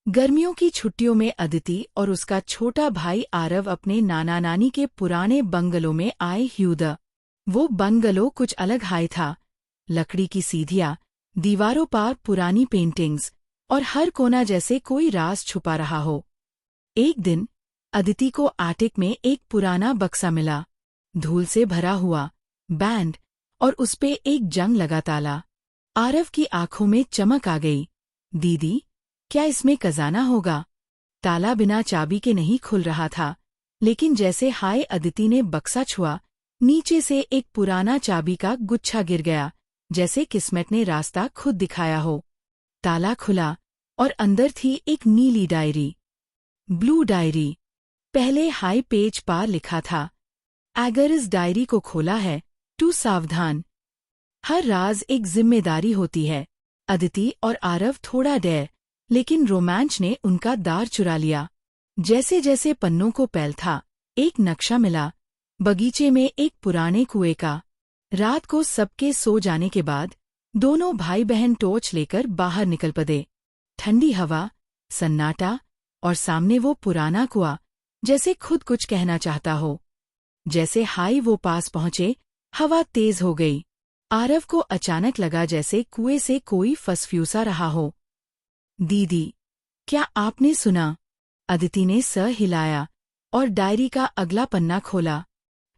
गर्मियों की छुट्टियों में अदिति और उसका छोटा भाई आरव अपने नाना नानी के पुराने बंगलो में आए ह्यूद। वो बंगलो कुछ अलग हाई था। लकड़ी की सीढ़ियाँ, दीवारों पर पुरानी पेंटिंग्स और हर कोना जैसे कोई राज छुपा रहा हो। एक दिन अदिति को आटिक में एक पुराना बक्सा मिला, धूल से भरा हुआ, बैंड और उसपे एक जंग लगा ताला। आरव की आंखों में चमक आ गई। दीदी, क्या इसमें खजाना होगा? ताला बिना चाबी के नहीं खुल रहा था, लेकिन जैसे हाय अदिति ने बक्सा छुआ, नीचे से एक पुराना चाबी का गुच्छा गिर गया, जैसे किस्मत ने रास्ता खुद दिखाया हो। ताला खुला और अंदर थी एक नीली डायरी, ब्लू डायरी। पहले हाई पेज पर लिखा था, अगर इस डायरी को खोला है तू सावधान, हर राज एक जिम्मेदारी होती है। अदिति और आरव थोड़ा डरे, लेकिन रोमांच ने उनका दार चुरा लिया। जैसे जैसे पन्नों को पैलथा, एक नक्शा मिला, बगीचे में एक पुराने कुएं का। रात को सबके सो जाने के बाद दोनों भाई बहन टॉर्च लेकर बाहर निकल पड़े। ठंडी हवा, सन्नाटा और सामने वो पुराना कुआं, जैसे खुद कुछ कहना चाहता हो। जैसे हाई वो पास पहुंचे, हवा तेज हो गई। आरव को अचानक लगा जैसे कुएं से कोई फसफ्यूसा रहा हो। दीदी, क्या आपने सुना? अदिति ने सर हिलाया और डायरी का अगला पन्ना खोला।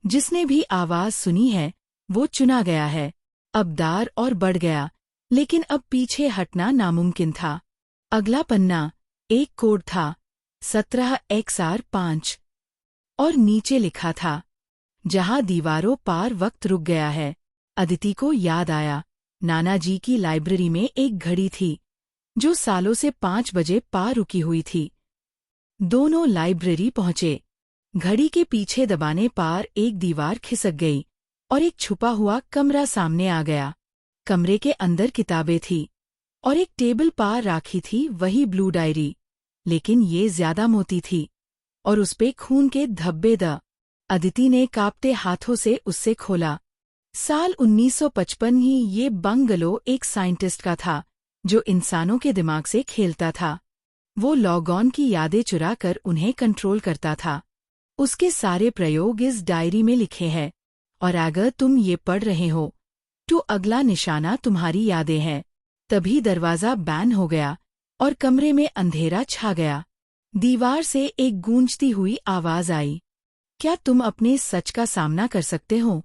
जिसने भी आवाज सुनी है वो चुना गया है। अब दार और बढ़ गया, लेकिन अब पीछे हटना नामुमकिन था। अगला पन्ना, एक कोड था, 17XR5, और नीचे लिखा था, जहां दीवारों पार वक्त रुक गया है। अदिति को याद आया, नाना जी की लाइब्रेरी में एक घड़ी थी, जो सालों से 5 बजे पार रुकी हुई थी। दोनों लाइब्रेरी पहुंचे। घड़ी के पीछे दबाने पार एक दीवार खिसक गई और एक छुपा हुआ कमरा सामने आ गया। कमरे के अंदर किताबें थी और एक टेबल पार राखी थी वही ब्लू डायरी, लेकिन ये ज्यादा मोटी थी और उसपे खून के धब्बे द। अदिति ने कांपते हाथों से उससे खोला। साल 1955 ही ये बंगलो एक साइंटिस्ट का था, जो इंसानों के दिमाग से खेलता था। वो लॉगऑन की यादें चुराकर उन्हें कंट्रोल करता था। उसके सारे प्रयोग इस डायरी में लिखे हैं, और अगर तुम ये पढ़ रहे हो तो अगला निशाना तुम्हारी यादें हैं। तभी दरवाजा बैन हो गया और कमरे में अंधेरा छा गया। दीवार से एक गूंजती हुई आवाज आई, क्या तुम अपने सच का सामना कर सकते हो?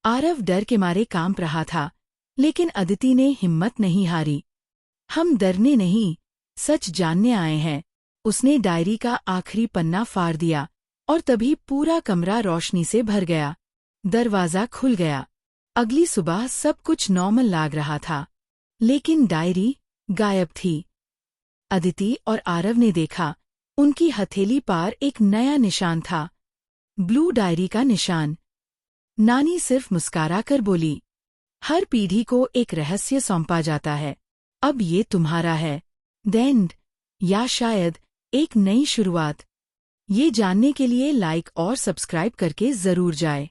आरव डर के मारे कांप रहा था, लेकिन अदिति ने हिम्मत नहीं हारी। हम डरने नहीं, सच जानने आए हैं। उसने डायरी का आखिरी पन्ना फाड़ दिया और तभी पूरा कमरा रोशनी से भर गया। दरवाजा खुल गया। अगली सुबह सब कुछ नॉर्मल लग रहा था, लेकिन डायरी गायब थी। अदिति और आरव ने देखा, उनकी हथेली पर एक नया निशान था, ब्लू डायरी का निशान। नानी सिर्फ मुस्कुरा कर बोली, हर पीढ़ी को एक रहस्य सौंपा जाता है, अब ये तुम्हारा है। द एंड, या शायद एक नई शुरुआत। ये जानने के लिए लाइक और सब्सक्राइब करके जरूर जाए,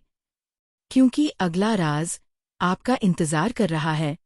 क्योंकि अगला राज आपका इंतजार कर रहा है।